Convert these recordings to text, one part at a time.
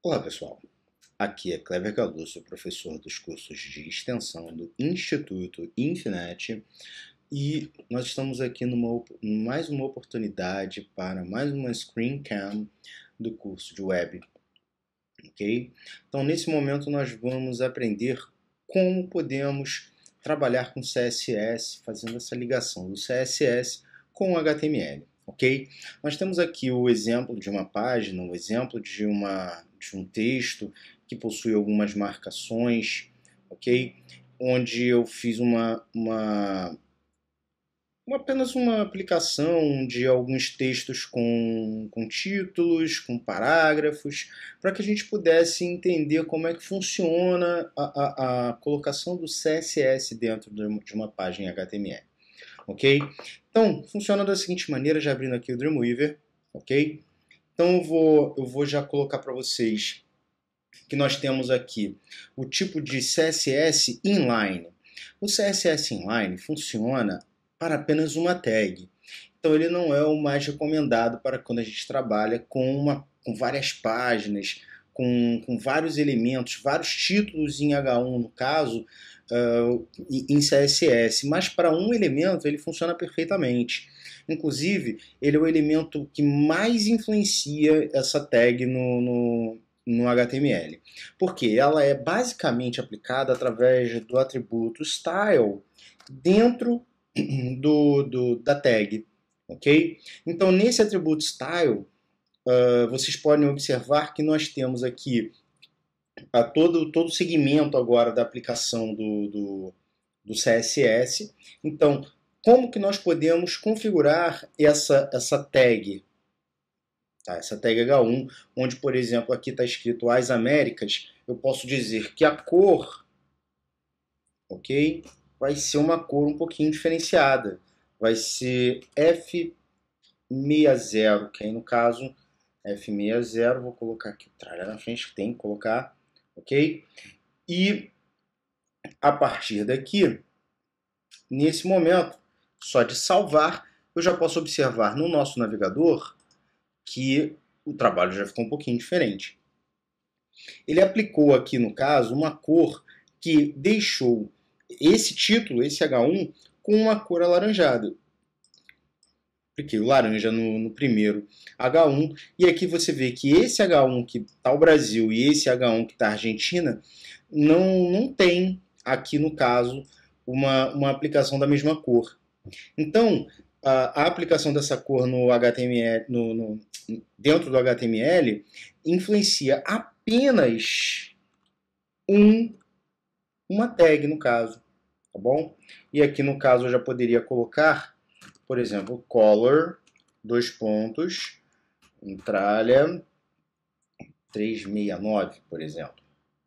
Olá pessoal, aqui é Cleber Galúcio, professor dos cursos de extensão do Instituto Infinet, e nós estamos aqui mais uma oportunidade para mais uma Screen Cam do curso de Web, ok? Então nesse momento nós vamos aprender como podemos trabalhar com CSS, fazendo essa ligação do CSS com o HTML. Ok? Nós temos aqui o exemplo de uma página, o exemplo de um texto que possui algumas marcações, ok? Onde eu fiz apenas uma aplicação de alguns textos com títulos, com parágrafos, para que a gente pudesse entender como é que funciona a colocação do CSS dentro de uma página HTML. Ok? Então, funciona da seguinte maneira, já abrindo aqui o Dreamweaver, ok? Então eu vou já colocar para vocês que nós temos aqui o tipo de CSS inline. O CSS inline funciona para apenas uma tag. Então ele não é o mais recomendado para quando a gente trabalha com várias páginas, com vários elementos, vários títulos em H1 no caso, em CSS, mas para um elemento ele funciona perfeitamente. Inclusive, ele é o elemento que mais influencia essa tag no HTML. Porque ela é basicamente aplicada através do atributo style dentro da tag. Ok? Então, nesse atributo style, vocês podem observar que nós temos aqui todo o segmento agora da aplicação do CSS. Então, como que nós podemos configurar essa tag? Tá? Essa tag H1, onde, por exemplo, aqui está escrito As Américas, eu posso dizer que a cor, ok, vai ser uma cor um pouquinho diferenciada. Vai ser F60, que aí no caso F60, vou colocar aqui o tralha na frente, que tem que colocar, ok? E a partir daqui, nesse momento, só de salvar, eu já posso observar no nosso navegador que o trabalho já ficou um pouquinho diferente. Ele aplicou aqui, no caso, uma cor que deixou esse título, esse H1, com uma cor alaranjada. Apliquei o laranja no primeiro H1, e aqui você vê que esse H1 que está o Brasil e esse H1 que está a Argentina não tem aqui no caso uma aplicação da mesma cor. Então, a aplicação dessa cor no HTML, dentro do HTML, influencia apenas uma tag, no caso. Tá bom? E aqui, no caso, eu já poderia colocar, por exemplo, color, dois pontos, entralha 369, por exemplo.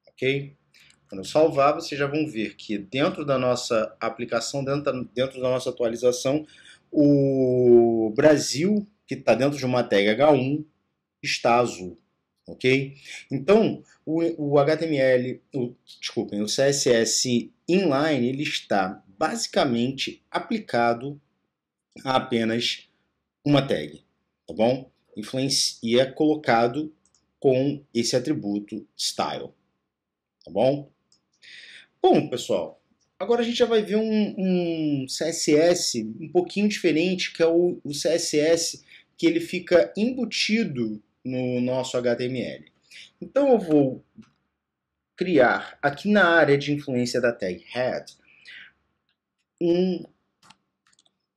Ok? Quando eu salvar, vocês já vão ver que dentro da nossa aplicação, dentro da nossa atualização, o Brasil, que está dentro de uma tag H1, está azul. Ok? Então, o HTML, desculpem, o CSS inline, ele está basicamente aplicado a apenas uma tag, tá bom? E é colocado com esse atributo style, tá bom? Bom, pessoal, agora a gente já vai ver um CSS um pouquinho diferente, que é o CSS que ele fica embutido no nosso HTML. Então eu vou criar aqui na área de influência da tag head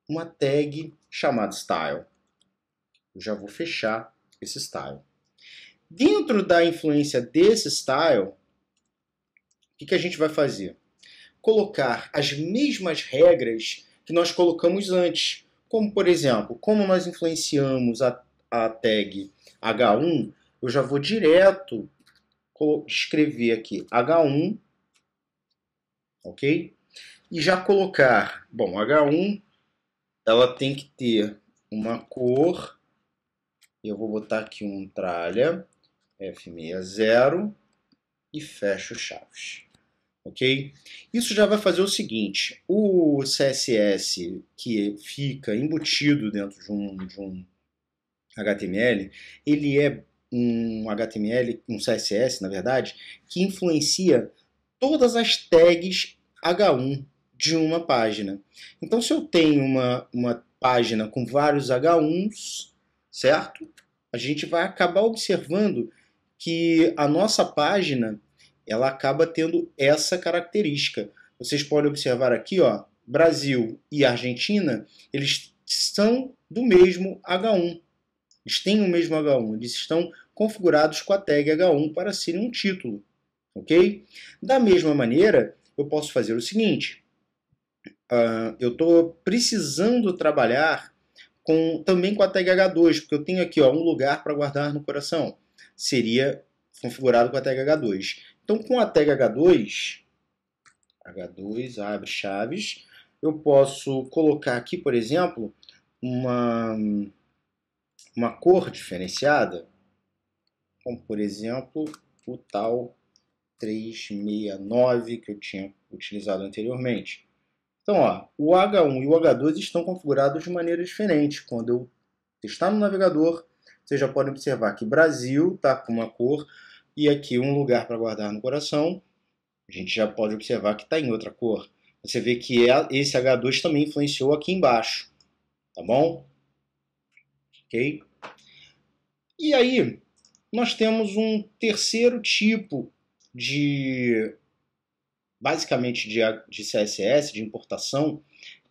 uma tag chamada style. Eu já vou fechar esse style. Dentro da influência desse style, o que a gente vai fazer? Colocar as mesmas regras que nós colocamos antes. Como, por exemplo, como nós influenciamos a tag H1, eu já vou direto escrever aqui H1, ok? E já colocar, bom, H1, ela tem que ter uma cor, eu vou botar aqui um tralha, F60, e fecho chaves. Ok? Isso já vai fazer o seguinte, o CSS que fica embutido dentro de um HTML, ele é um HTML, um CSS, na verdade, que influencia todas as tags H1 de uma página. Então, se eu tenho uma página com vários H1s, certo? A gente vai acabar observando que a nossa página ela acaba tendo essa característica. Vocês podem observar aqui, ó, Brasil e Argentina, eles são do mesmo H1. Eles têm o mesmo H1, eles estão configurados com a tag H1 para serem um título, ok? Da mesma maneira, eu posso fazer o seguinte, eu estou precisando trabalhar também com a tag H2, porque eu tenho aqui ó, um lugar para guardar no coração. Seria configurado com a tag H2. Então, com a tag H2, abre chaves, eu posso colocar aqui, por exemplo, uma cor diferenciada, como por exemplo o tal 369 que eu tinha utilizado anteriormente. Então, ó, o H1 e o H2 estão configurados de maneira diferente. Quando eu testar no navegador, vocês já podem observar que Brasil está com uma cor e aqui um lugar para guardar no coração, a gente já pode observar que está em outra cor. Você vê que esse H2 também influenciou aqui embaixo, tá bom? Ok? E aí, nós temos um terceiro tipo basicamente de CSS, de importação,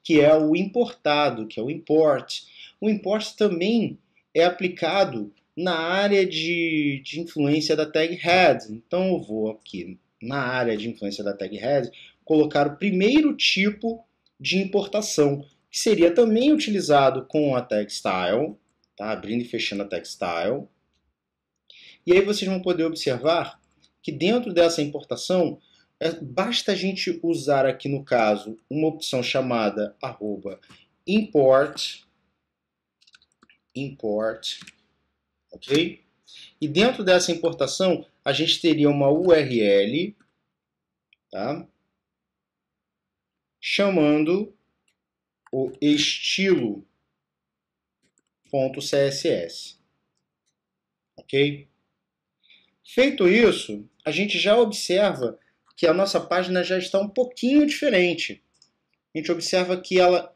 que é o importado, que é o import. O import também é aplicado na área de influência da tag head. Então eu vou aqui na área de influência da tag head colocar o primeiro tipo de importação, que seria também utilizado com a tag style, tá? Abrindo e fechando a tag style. E aí vocês vão poder observar que dentro dessa importação, basta a gente usar aqui no caso uma opção chamada @import, ok? E dentro dessa importação, a gente teria uma URL, tá? Chamando o estilo.css, ok? Feito isso, a gente já observa que a nossa página já está um pouquinho diferente. A gente observa que ela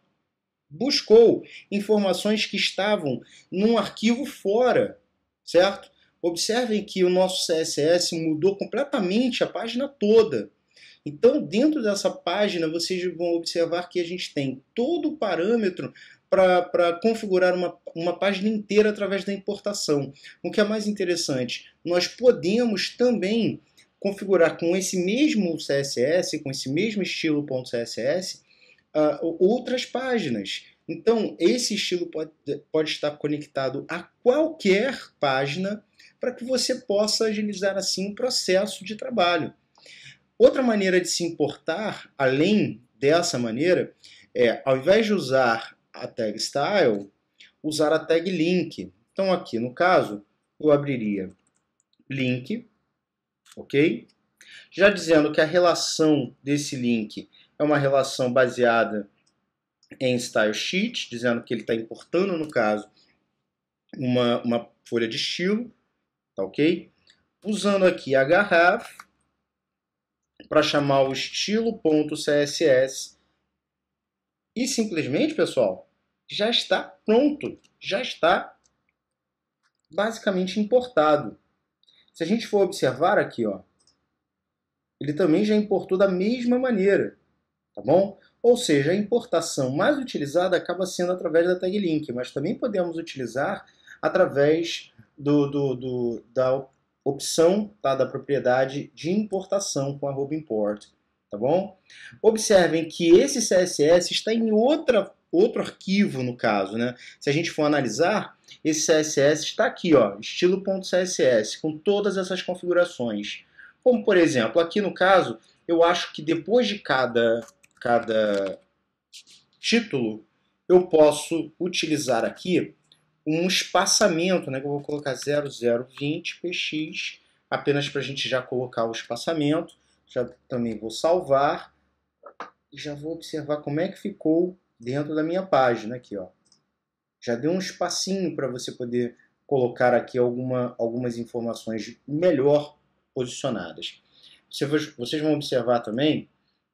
buscou informações que estavam num arquivo fora, certo? Observem que o nosso CSS mudou completamente a página toda. Então, dentro dessa página, vocês vão observar que a gente tem todo o parâmetro para configurar uma página inteira através da importação. O que é mais interessante, nós podemos também configurar com esse mesmo CSS, com esse mesmo estilo.css, outras páginas. Então, esse estilo pode estar conectado a qualquer página para que você possa agilizar assim o processo de trabalho. Outra maneira de se importar, além dessa maneira, é, ao invés de usar a tag style, usar a tag link. Então, aqui no caso, eu abriria link, ok? Já dizendo que a relação desse link é uma relação baseada em style sheet, dizendo que ele está importando, no caso, uma folha de estilo, tá ok? Usando aqui href para chamar o estilo.css e simplesmente, pessoal, já está pronto, já está basicamente importado. Se a gente for observar aqui, ó, ele também já importou da mesma maneira, tá bom? Ou seja, a importação mais utilizada acaba sendo através da tag link, mas também podemos utilizar através da opção, tá, da propriedade de importação com @import, tá bom? Observem que esse CSS está em outro arquivo, no caso, né? Se a gente for analisar, esse CSS está aqui, ó, estilo.css, com todas essas configurações. Como, por exemplo, aqui no caso, eu acho que depois de cada título, eu posso utilizar aqui um espaçamento, né, que eu vou colocar 0020 px, apenas para a gente já colocar o espaçamento. Já também vou salvar e já vou observar como é que ficou dentro da minha página aqui, ó. Já deu um espacinho para você poder colocar aqui algumas informações melhor posicionadas. Vocês vão observar também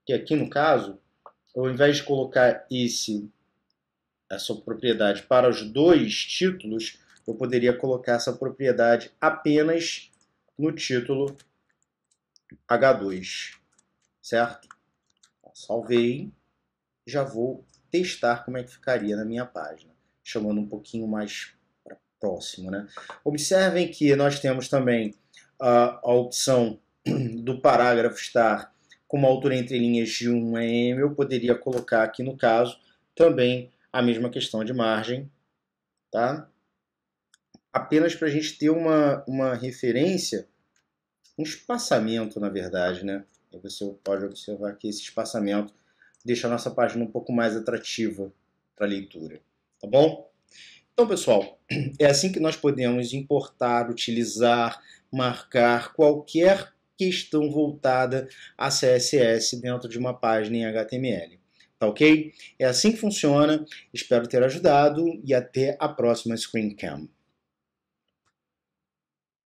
que aqui no caso, ao invés de colocar essa propriedade para os dois títulos, eu poderia colocar essa propriedade apenas no título H2, certo? Salvei, já vou testar como é que ficaria na minha página, chamando um pouquinho mais próximo, né? Observem que nós temos também a opção do parágrafo estar com uma altura entre linhas de 1 em. Eu poderia colocar aqui no caso também a mesma questão de margem, tá? Apenas para a gente ter uma referência, um espaçamento, na verdade, né? E você pode observar que esse espaçamento deixa a nossa página um pouco mais atrativa para a leitura, tá bom? Então, pessoal, é assim que nós podemos importar, utilizar, marcar qualquer questão voltada a CSS dentro de uma página em HTML. Tá ok? É assim que funciona. Espero ter ajudado e até a próxima Screen Cam.